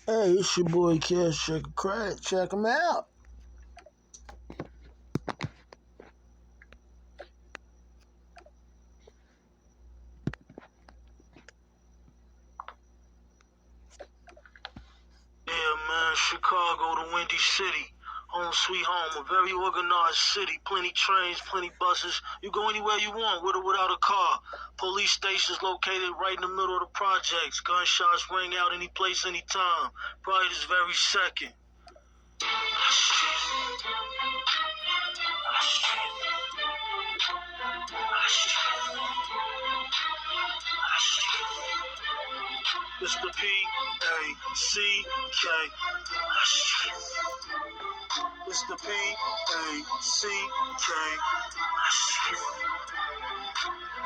Hey, it's your boy Cash Check Crack. Check him out. Yeah, man, Chicago, the Windy City. Home sweet home, a very organized city. Plenty trains, plenty buses. You go anywhere you want, with or without a car. Police stations located right in the middle of the projects. Gunshots ring out any place, anytime. Probably this very second. Mr. P-A-C-K. Mr. P-A-C-K.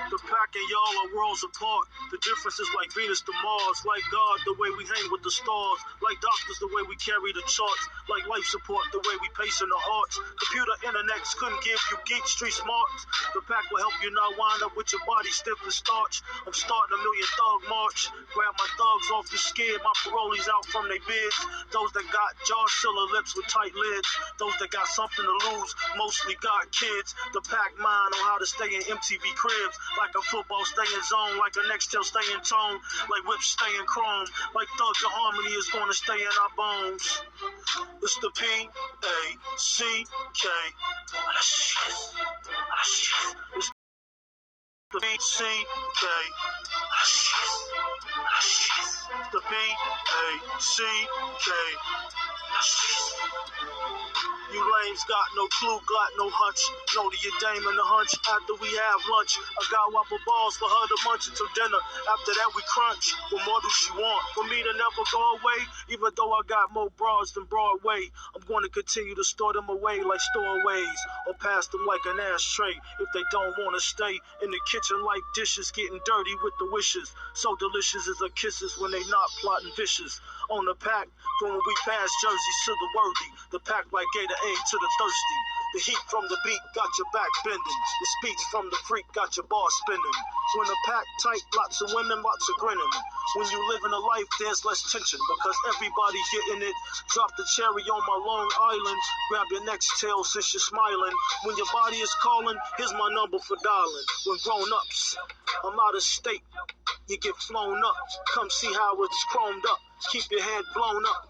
The pack and y'all are worlds apart. The difference is like Venus to Mars. Like God, the way we hang with the stars. Like doctors, the way we carry the charts. Like life support, the way we pace in the hearts. Computer internets couldn't give you geek street smarts. The pack will help you not wind up with your body stiff as starch. I'm starting a million thug march. Grab my thugs off the skid. My parolees out from their bids. Those that got jaw sealer lips with tight lids. Those that got something to lose, mostly got kids. The pack mind on how to stay in MTV cribs. Like a football stay in zone, like a Nextel stay in tone, like whips stay in chrome, like Thugs of Harmony is gonna stay in our bones. It's the P-A-C-K. It's the P-C-K. The P-A-C-K. You lames got no clue, got no hunch. Know to your dame and the hunch after we have lunch. I got whopper balls for her to munch until dinner. After that we crunch. What more do she want? For me to never go away, even though I got more broads than Broadway. I'm going to continue to store them away like stowaways, or pass them like an ashtray if they don't want to stay in the kitchen like dishes getting dirty with the wishes. So delicious as the kisses when they not plotting vicious. On the pack, from when we pass jerseys to the worthy. The pack like Gatorade to the thirsty. The heat from the beat got your back bending. The speech from the freak got your bar spinning. When the pack tight, lots of women, lots of grinning. When you living a life, there's less tension because everybody getting it. Drop the cherry on my Long Island. Grab your next tail since you're smiling. When your body is calling, here's my number for dialing. When grown-ups, I'm out of state. You get flown up. Come see how it's chromed up. Keep your head blown up.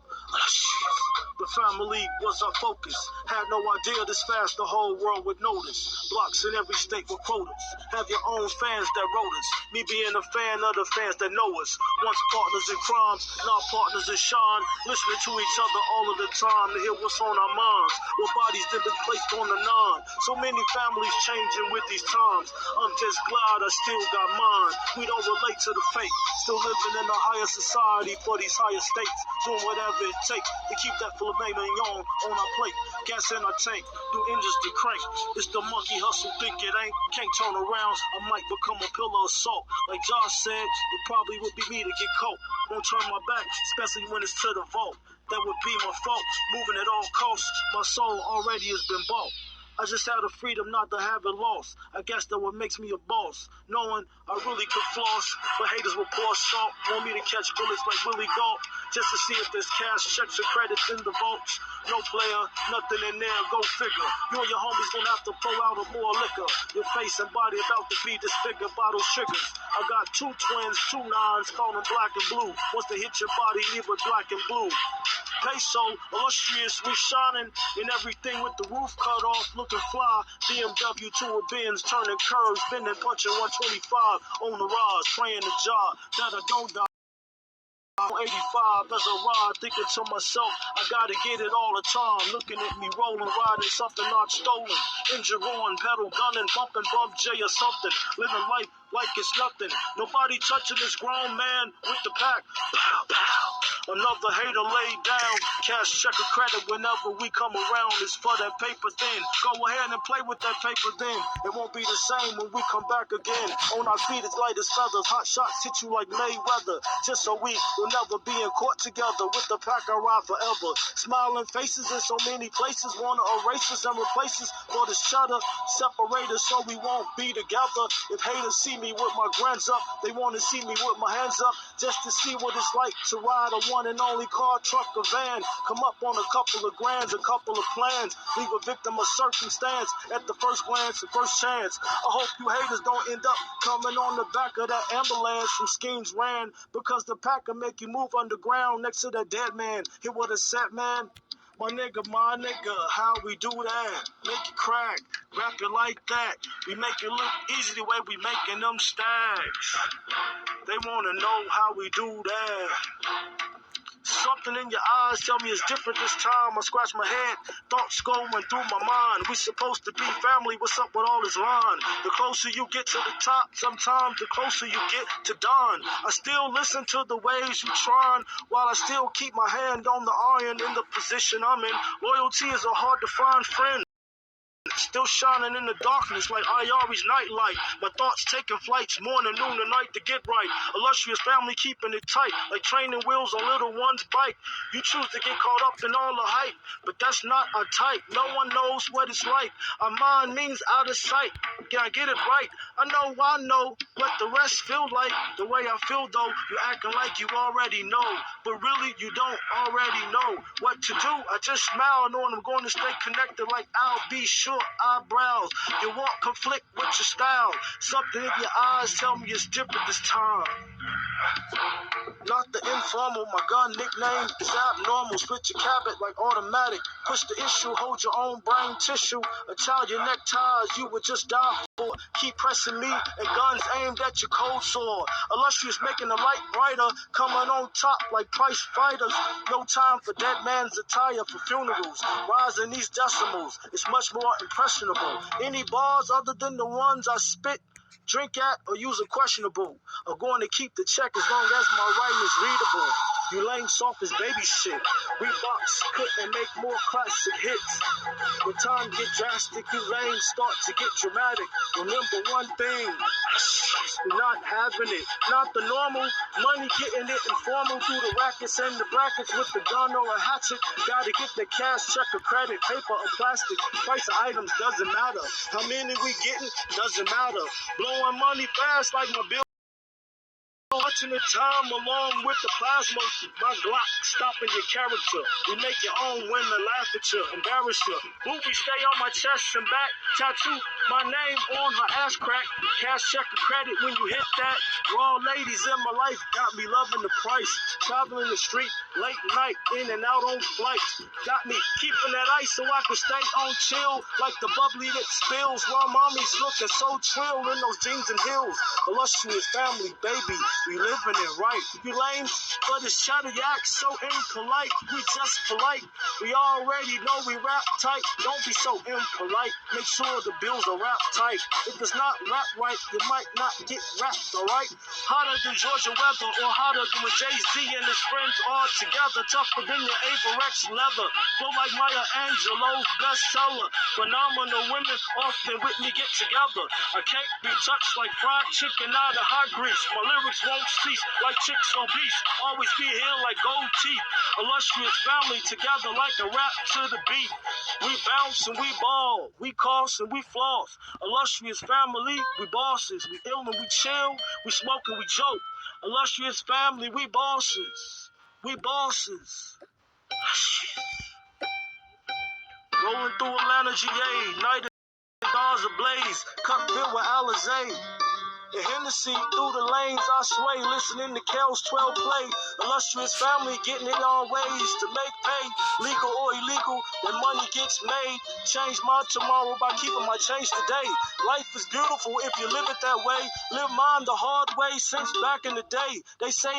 The family was our focus. Had no idea this fast the whole world would notice. Blocks in every state with quotas. Have your own fans that wrote us. Me being a fan of the fans that know us. Once partners in crimes, now partners in shine. Listening to each other all of the time to hear what's on our minds. What bodies did been placed on the nine. So many families changing with these times. I'm just glad I still got mine. We don't relate to the fake. Still living in a higher society for these higher states. Doing whatever it takes to keep that filet mignon on our plate. Gas in our tank, do engines to crank. It's the monkey hustle, think it ain't. Can't turn around, I might become a pillar of salt. Like Josh said, it probably would be me to get caught. Won't turn my back, especially when it's to the vault. That would be my fault, moving at all costs. My soul already has been bought. I just had the freedom not to have it lost. I guess that what makes me a boss. Knowing I really could floss, but haters will pour salt. Want me to catch bullets like Willie Galt, just to see if there's cash, checks, or credits in the vaults. No player, nothing in there, go figure. You and your homies gonna have to pull out more liquor. Your face and body about to be disfigured, bottle triggers. I got 2 twins, 2 nines, call them black and blue. Once they hit your body, leave it black and blue. Peso, illustrious, we shining in everything with the roof cut off, looking fly. BMW to a Benz, turning curves, bending, punching 125 on the rise, playing the job that I don't die. 85 as I ride, thinking to myself, I gotta get it all the time. Looking at me rolling, riding something not stolen. Engine on, pedal gunning, bumping Bump J or something. Living life like it's nothing. Nobody touching this grown man with the pack. Pow, pow. Another hater laid down. Cash, check, or credit whenever we come around. It's for that paper then. Go ahead and play with that paper then. It won't be the same when we come back again. On our feet it's light as feathers. Hot shots hit you like Mayweather. Just so we will never be in court together. With the pack I ride forever. Smiling faces in so many places. Wanna erase us and replace us for the shutter. Separate us so we won't be together. If haters see me with my grands up, they wanna see me with my hands up. Just to see what it's like to ride a one one and only car, truck, or van. Come up on a couple of grands, a couple of plans. Leave a victim of circumstance at the first glance and first chance. I hope you haters don't end up coming on the back of that ambulance. Some schemes ran because the pack will make you move underground next to that dead man. Hear what it said, man? My nigga, how we do that? Make it crack, rap it like that. We make it look easy the way we making them stacks. They wanna know how we do that. Something in your eyes tell me it's different this time. I scratch my head, thoughts going through my mind. We supposed to be family, what's up with all this line? The closer you get to the top, sometimes the closer you get to dawn. I still listen to the ways you trying, while I still keep my hand on the iron in the position I'm in. Loyalty is a hard to find friend. Still shining in the darkness like Ayari's nightlight. My thoughts taking flights morning, noon, and night to get right. Illustrious family keeping it tight like training wheels on little one's bike. You choose to get caught up in all the hype, but that's not our type. No one knows what it's like. Our mind means out of sight. Can I get it right? I know what the rest feel like. The way I feel though, you acting like you already know, but really you don't already know what to do. I just smile knowing I'm going to stay connected like I'll be sure. Eyebrows, your walk conflict with your style. Something in your eyes tell me it's different this time. Not the informal, my gun nickname is abnormal. Split your cabinet like automatic. Push the issue, hold your own brain tissue. Italian neckties you would just die for. Keep pressing me and guns aimed at your cold sore. Illustrious making the light brighter, coming on top like price fighters. No time for dead man's attire for funerals. Rising these decimals, it's much more impressionable. Any bars other than the ones I spit, drink at, or use a questionable. I'm going to keep the check as long as my writing is readable. You lame soft as baby shit. Reebox couldn't make more classic hits. When time get drastic, you lame start to get dramatic. Remember one thing, we're not having it. Not the normal, money getting it informal through the rackets and the brackets with the gun or a hatchet. Gotta get the cash, check or credit, paper or plastic. Price of items doesn't matter. How many we getting doesn't matter. Blowing money fast like my bill. Watching the time along with the plasma, my Glock stopping your character. We make your own women laugh at you, embarrass you. Booby stay on my chest and back, tattoo my name on her ass crack. Cash check or credit when you hit that. Raw ladies in my life got me loving the price. Traveling the street late night, in and out on flights. Got me keeping that ice so I can stay on chill like the bubbly that spills while mommy's looking so trill in those jeans and heels. Illustrious family, baby. We living it right. You lame, but it's chatter, you act so impolite. We just polite. We already know we rap tight. Don't be so impolite. Make sure the bills are wrapped tight. If it's not rap right, you might not get rapped, alright? Hotter than Georgia weather, or hotter than when Jay-Z and his friends are together. Tougher than your Averex leather. Flow like Maya Angelou's bestseller. Phenomenal women often with me get together. I can't be touched like fried chicken out of hot grease. My lyrics won't cease like chicks obese. Always be here like gold teeth. Illustrious family together like a rap to the beat. We bounce and we ball. We cost and we floss. Illustrious family, we bosses. We ill and we chill. We smoke and we joke. Illustrious family, we bosses. We bosses. Rolling through Atlanta, GA. Night and stars ablaze. Cup filled with Alizé. The Hennessy through the lanes I sway, listening to Kel's 12 play. Illustrious family getting it on ways to make pay. Legal or illegal, when money gets made. Change my tomorrow by keeping my change today. Life is beautiful if you live it that way. Live mine the hard way since back in the day. They say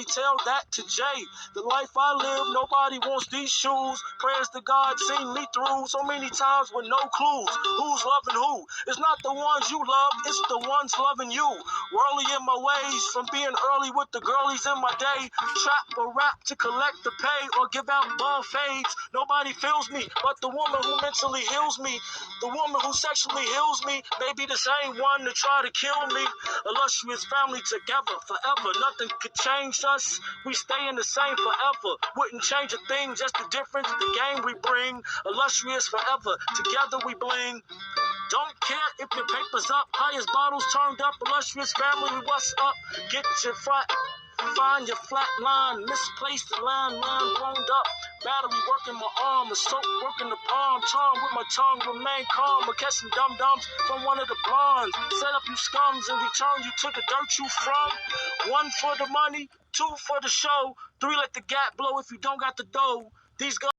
tell that to Jay. The life I live, nobody wants these shoes. Prayers to God seen me through so many times with no clues. Who's loving who? It's not the ones you love, it's the ones loving you. Whirly in my ways, from being early with the girlies in my day. Trap or rap to collect the pay or give out ball fades. Nobody feels me, but the woman who mentally heals me. The woman who sexually heals me may be the same one to try to kill me. Illustrious family together forever. Nothing could change us. We stay in the same forever. Wouldn't change a thing, just the difference, the game we bring. Illustrious forever. Together we bling. Don't care if your paper's up. Highest bottles turned up. Illustrious family, what's up? Get your frat Find your flat line, misplaced the line blown up. Battery working my arm, a soap working the palm. Charm with my tongue, remain calm. I catch some dum-dums from one of the blondes. Set up you scums, in return you took the dirt you from. 1 for the money, 2 for the show. 3 let the gap blow if you don't got the dough. These guns,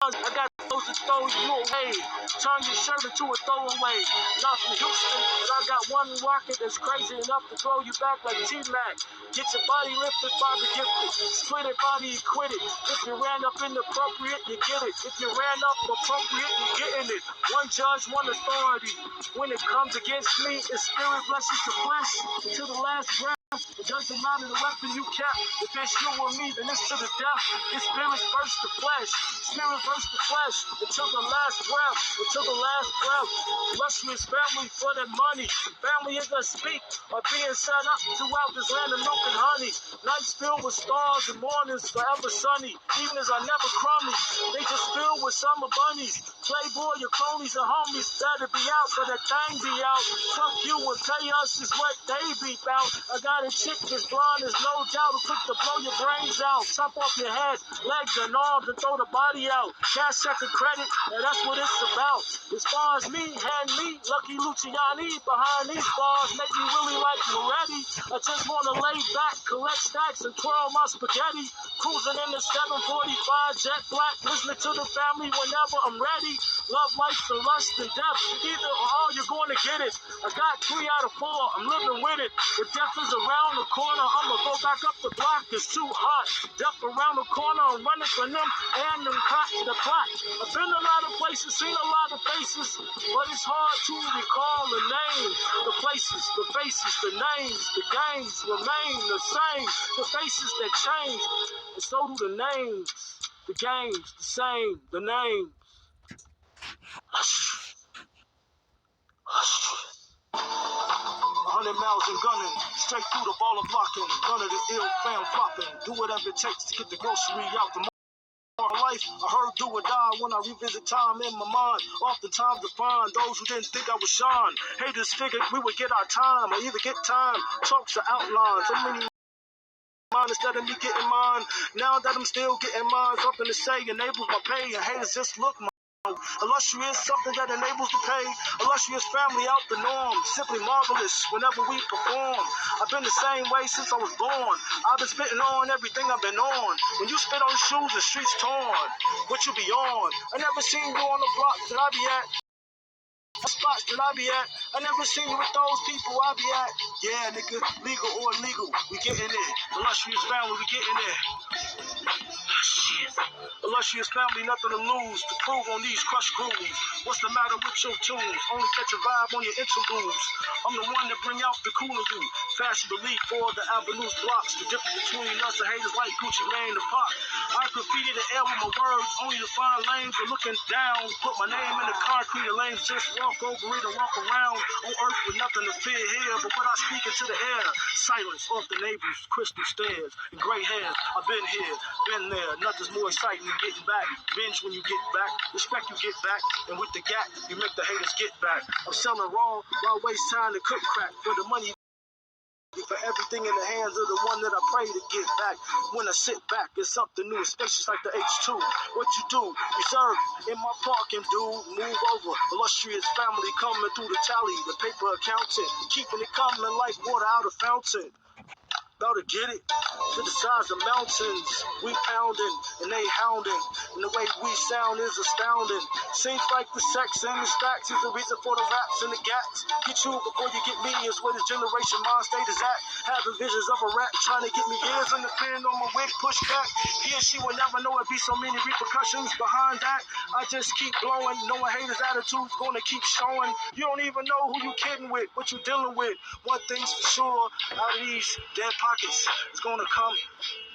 I got those to throw you away. Turn your shirt into a throwaway. Not from Houston, but I got one rocket that's crazy enough to throw you back like T-Mac. Get your body lifted by the gifted. Split it, body, you quit it. If you ran up inappropriate, you get it. If you ran up appropriate, you're getting it. One judge, one authority. When it comes against me, it's spirit blesses the flesh to the last breath. It doesn't matter the weapon you kept. If it's you or me, then it's to the death. It's spirits versus the flesh. Spirit versus the flesh. Until the last breath. Until the last breath. Illustrious family for that money. Family is gonna speak are being set up throughout this land of milk and honey. Nights filled with stars and mornings forever sunny. Evenings are never crummy. They just filled with summer bunnies. Playboy, your cronies and homies better be out for that thing be out. Fuck you and pay us is what they be about. I got a chick as blonde as no doubt who quick to blow your brains out. Chop off your head, legs and arms and throw the body out. Cash check and credit, and that's what it's about. As far as me, hand me, Lucky Luciani behind these bars make me really like Moretti. I just wanna lay back, collect stacks and twirl my spaghetti. Cruising in the 745 jet black, listening to the family whenever I'm ready. Love, life, and lust and death. Either or all, you're gonna get it. I got 3 out of 4, I'm living with it. If death is around the corner, I'ma go back up the block. It's too hot. Death around the corner, I'm running for them and them cops the clock. I've been a lot of places, seen a lot of faces, but it's hard to recall the names, the places, the faces, the names, the games remain the same. The faces that change, and so do the names, the games, the same, the names. Hush. Hush. 100 miles and gunning, straight through the ball of blocking. None of the ill fam flopping. Do whatever it takes to get the grocery out the life. I heard do or die when I revisit time in my mind. Oftentimes to find those who didn't think I would shine. Haters figured we would get our time or either get time. Talks or outlines. So many mine instead of me getting mine. Now that I'm still getting mine, something to say enables my pay. And haters just look my illustrious, something that enables the pay. Illustrious family out the norm, simply marvelous whenever we perform. I've been the same way since I was born. I've been spitting on everything I've been on. When you spit on shoes, the streets torn. What you be on? I never seen you on the block that I be at. Spots that I be at. I never seen you with those people I be at. Yeah, nigga, legal or illegal, we getting it. Illustrious family, we getting it. Shit. Illustrious family, nothing to lose. To prove on these crushed grooves. What's the matter with your tunes? Only catch a vibe on your interludes. I'm the one that bring out the cool in you. Fashion belief for the avenues blocks. The difference between us and haters like Gucci Mane and Pop. I graffiti the air with my words, only to find lanes and looking down. Put my name in the concrete, the lanes just walk over it and walk around. On earth with nothing to fear here, but when I speak into the air, silence off the neighbors, crystal stairs, and gray hairs. I've been here, been there. Nothing's more exciting than getting back. Binge when you get back, respect you get back, and with the gap, you make the haters get back. I'm selling raw, while waste time to cook crack for the money. For everything in the hands of the one that I pray to get back. When I sit back, it's something new, especially like the H2. What you do, you serve in my parking, dude. Move over, illustrious family coming through the tally, the paper accountant, keeping it coming like water out of fountain. About to get it to the size of mountains. We pounding and they hounding, and the way we sound is astounding. Seems like the sex and the stacks is the reason for the raps and the gats. Get you before you get me is where this generation mind state is at. Having visions of a rap trying to get me years in the pen on my wig pushed back. He and she will never know it be so many repercussions behind that. I just keep blowing, knowing haters' attitudes gonna keep showing. You don't even know who you kidding with, what you dealing with. One thing's for sure, out of these dead pockets, it's gonna come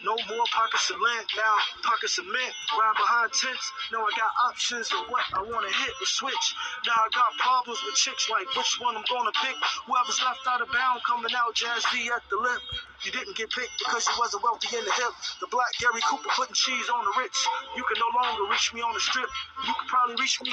no more pockets of land, now pockets of mint. Ride behind tents, now I got options of what I wanna hit or switch. Now I got problems with chicks like which one I'm gonna pick. Whoever's left out of bound coming out, Jazz D at the lip. You didn't get picked because you wasn't wealthy in the hip. The black Gary Cooper putting cheese on the rich. You can no longer reach me on the strip. You could probably reach me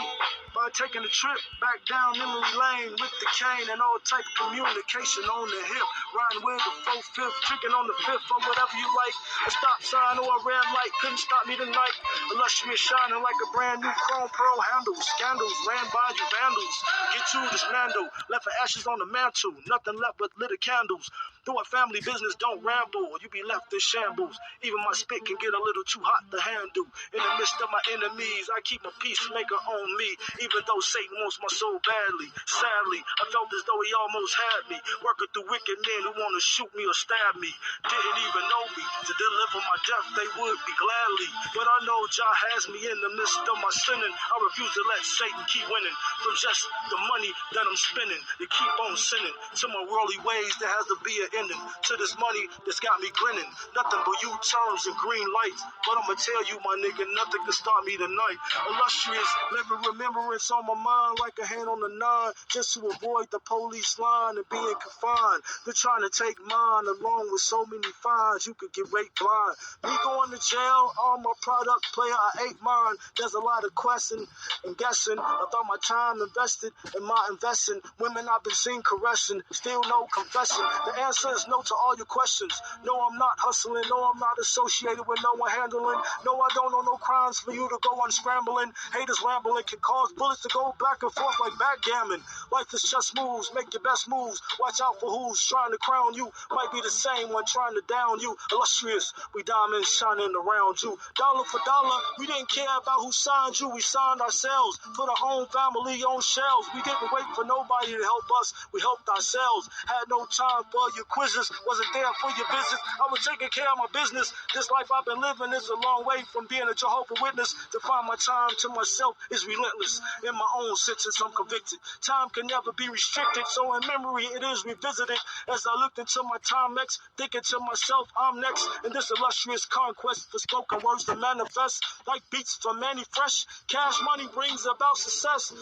by taking a trip back down memory lane with the cane and all type of communication on the hip. Riding with the 4/5, drinking on the 5th or whatever you like. A stop sign or a red light couldn't stop me tonight. Illustrious shining like a brand new chrome pearl handle. Scandals ran by you vandals. Get you dismantled, left for ashes on the mantle. Nothing left but lit candles. Though a family business don't ramble, you be left in shambles. Even my spit can get a little too hot to handle. In the midst of my enemies, I keep a peacemaker on me. Even though Satan wants my soul badly. Sadly, I felt as though he almost had me. Working through wicked men who want to shoot me or stab me. Didn't even know me. To deliver my death, they would be gladly. But I know Jah has me in the midst of my sinning. I refuse to let Satan keep winning. From just the money that I'm spending. To keep on sinning. To my worldly ways, there has to be an ending. To this money that's got me grinning. Nothing but U-turns and green lights. But I'ma tell you, my nigga, nothing can stop me tonight. Illustrious, living remembrance on my mind like a hand on the 9. Just to avoid the police line and being confined. They're trying to take mine along with so many fines. You could get raped blind. Me going to jail, all my product player, I ate mine. There's a lot of questioning and guessing about my time invested in my investing. Women I've been seen caressing, still no confessing. The answer is no to all your questions. No, I'm not hustling. No, I'm not associated with no one handling. No, I don't know no crimes for you to go unscrambling. Haters rambling can cause bullets to go back and forth like backgammon. Life is just moves. Make your best moves. Watch out for who's trying to crown you. Might be the same one trying to down you. Illustrious, we diamonds shining around you. Dollar for dollar, we didn't care about who signed you. We signed ourselves. Put our own family on shelves. We didn't wait for nobody to help us. We helped ourselves. Had no time for your quizzes. Wasn't there for your business. I was taking care of my business. This life I've been living is a long way from being a Jehovah's Witness. To find my time to myself is relentless. In my own sentence, I'm convicted. Time can never be restricted. So in memory, it is revisited. As I looked into my time next, thinking to myself, I'm next in this illustrious conquest for spoken words to manifest like beats from Manny Fresh. Cash money brings about success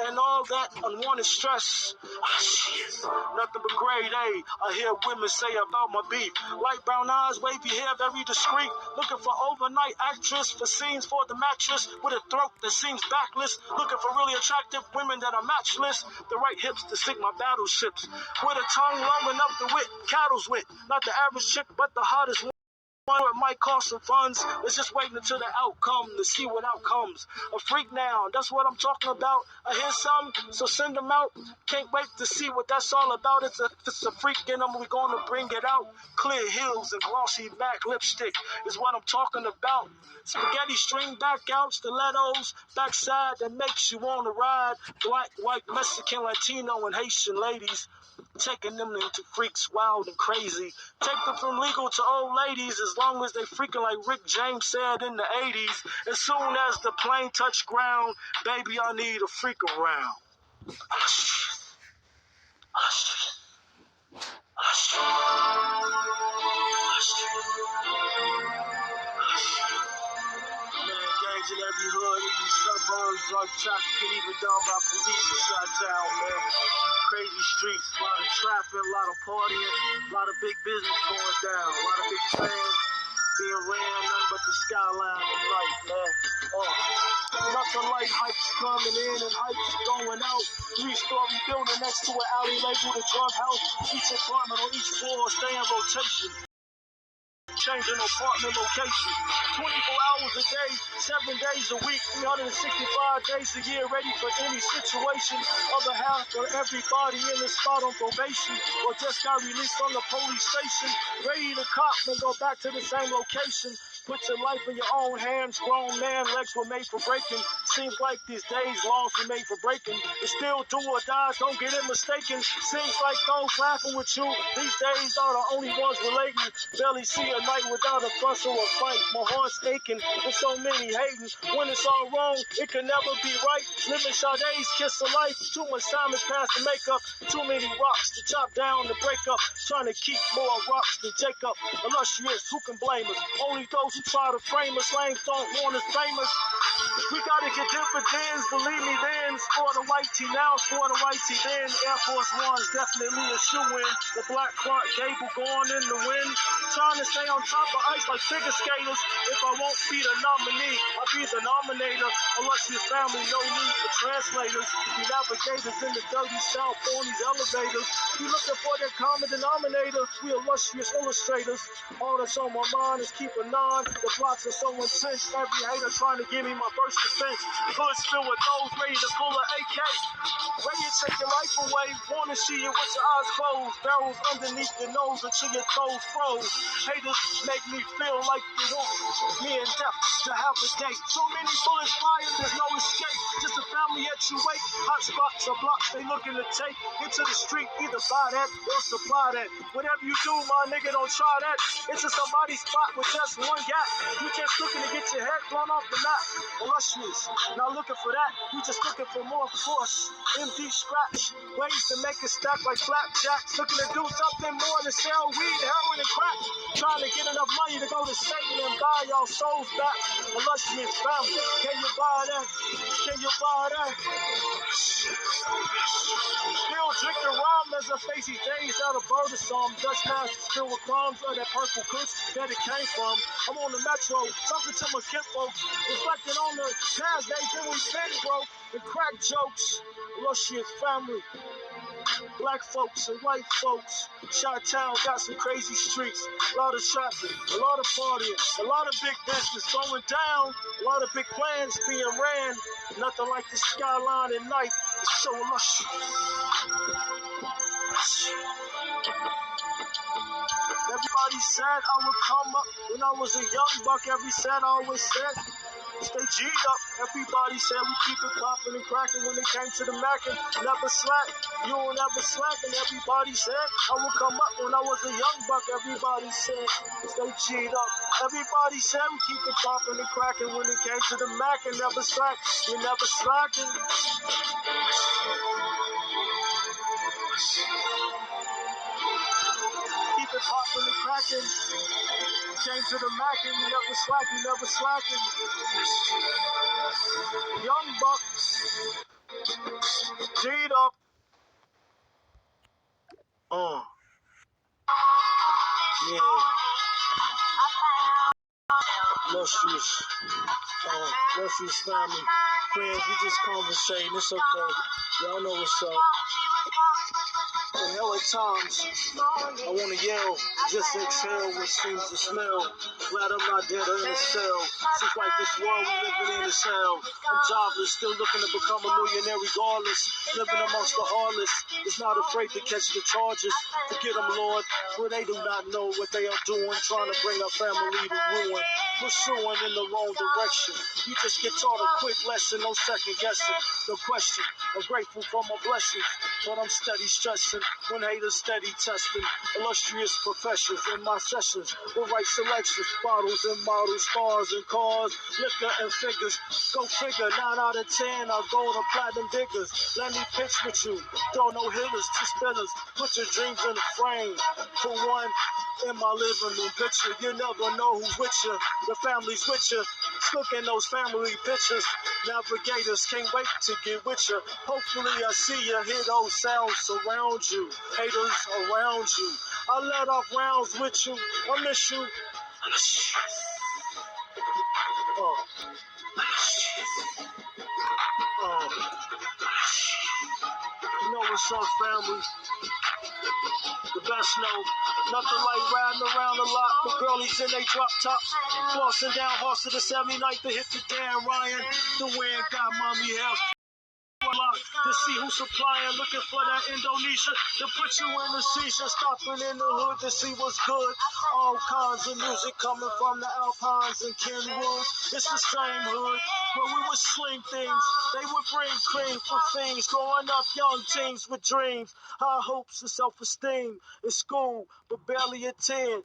and all that unwanted stress. Nothing but grade A. I hear women say about my beef. Light brown eyes, wavy hair, very discreet. Looking for overnight actress for scenes for the mattress with a throat that seems backless. Looking for really attractive women that are matchless. The right hips to sink my battleships. With a tongue long enough to whip cattle's wit. Not the average chick, but the hottest one. It might cost some funds. It's just waiting until the outcome to see what outcomes. A freak now, that's what I'm talking about. I hear some, so send them out. Can't wait to see what that's all about. If it's a freak in them, we're going to bring it out. Clear heels and glossy back lipstick is what I'm talking about. Spaghetti string back out, stilettos, backside that makes you want to ride. Black, white, Mexican, Latino, and Haitian ladies. Taking them into freaks wild and crazy. Take them from legal to old ladies as long as they freaking like Rick James said in the 80s. As soon as the plane touch ground, baby, I need a freak around. In every hood, in these suburbs, drug trafficking even done by police inside town, man. Crazy streets, a lot of trapping, a lot of partying, a lot of big business going down, a lot of big plans being ran, nothing but the skyline of life, man. Nothing like hypes coming in and hypes going out. 3-story building next to an alley labeled a drug house. Each apartment on each floor stay in rotation. Changing apartment location. 24 hours a day, 7 days a week, 365 days a year, ready for any situation. Other half of everybody in the spot on probation or just got released from the police station, ready to cop and go back to the same location. Put your life in your own hands. Grown man, legs were made for breaking. Seems like these days laws were made for breaking. It's still do or die, don't get it mistaken. Seems like those laughing with you these days are the only ones relating. Barely see a night night without a fuss or a fight. My heart's aching with so many hating. When it's all wrong, it can never be right. Living Sade's kiss of life. Too much time has passed to make up. Too many rocks to chop down to break up. Trying to keep more rocks than Jacob. Illustrious, who can blame us? Only those who try to frame us. Lame don't want us famous. We gotta get dividends, believe me then. Score the white tee now, score the white tee then. Air Force One's definitely a shoe-in. The black front cable going in the wind. Trying to stay on top of ice like figure skaters. If I won't be the nominee, I'll be the nominator. Illustrious family, no need for translators. We navigators in the dirty south on these elevators. We looking for that common denominator. We illustrious illustrators. All that's on my mind is keep a nine. The blocks are so intense. Every hater trying to give me my first defense. Hood's filled with those ready to pull an AK. Ready to take your life away. Wanna see you with your eyes closed. Barrels underneath your nose until your toes froze. Haters make me feel like they want me and death to have a date. So many bullets fired, there's no escape. Just a family at your wake. Hot spots or blocks they looking to take. Into the street, either buy that or supply that. Whatever you do, my nigga, don't try that. It's just somebody's spot with just one gap. You just looking to get your head blown off the map. Illustrious, not looking for that. We just looking for more force. MD scratch, ways to make it stack like flapjacks. Looking to do something more than sell weed, heroin, and crack. Trying to get enough money to go to Satan and buy y'all souls back. Illustrious family, can you buy that? Can you buy that? Still drinking rum as I face these days out of burdensome. Dutch masters filled with crumbs of that purple kush that it came from. I'm on the metro, talking to my kinfolk, reflecting on the past days that we spent, bro. The crack jokes, illustrious family. Black folks and white folks. Chi-Town got some crazy streets. A lot of traffic, a lot of partying, a lot of big business going down. A lot of big plans being ran. Nothing like the skyline at night. It's so illustrious. Everybody said I would come up when I was a young buck. Every said I always said, stay G'd up. Everybody said we keep it popping and cracking when it came to the Mackin'. Never slack, you will never slack. And everybody said I would come up when I was a young buck. Everybody said, stay G'd up. Everybody said we keep it popping and cracking when it came to the Mackin'. Never slack, you never slacking. Keep it popping and cracking. Came to the Mackin', you never slack, you never slacking. Young bucks, G'd up. Yeah. Illustrious family. Friends, we just conversating, it's okay. Y'all know what's up. The hell at times, I want to yell, just exhale what seems to smell. Glad I'm not dead or in a cell. Seems like this world we're living in is hell. I'm jobless, still looking to become a millionaire regardless. Living amongst the heartless, is not afraid to catch the charges. Forget them, Lord, for they do not know what they are doing. Trying to bring our family to ruin. Pursuing in the wrong direction. You just get taught a quick lesson, no second guessing. No question, I'm grateful for my blessings, but I'm steady stressing when haters steady testing. Illustrious professions in my sessions with right selections, bottles and models, stars and cars, liquor and figures. Go figure, 9 out of 10 are gold or platinum diggers. Let me pitch with you, throw no hitters to spinners. Put your dreams in a frame. For one, in my living room picture, you never know who's with you. The family's with you. Look in those family pictures. Navigators can't wait to get with you. Hopefully I see you, hear those sounds surround you. Haters around you. I let off rounds with you. I miss you. You know what's up, family? The best know, nothing like riding around a lot. The girlies in they drop tops, flossing down horse to the 79th to hit the damn Ryan. The wind got mommy hell. To see who's supplying, looking for that Indonesia to put you in a seizure, stopping in the hood to see what's good. All kinds of music coming from the Alpines and Kenwood. It's the same hood where we would sling things. They would bring cream for things. Growing up, young teens with dreams, high hopes and self-esteem in school, but barely attend.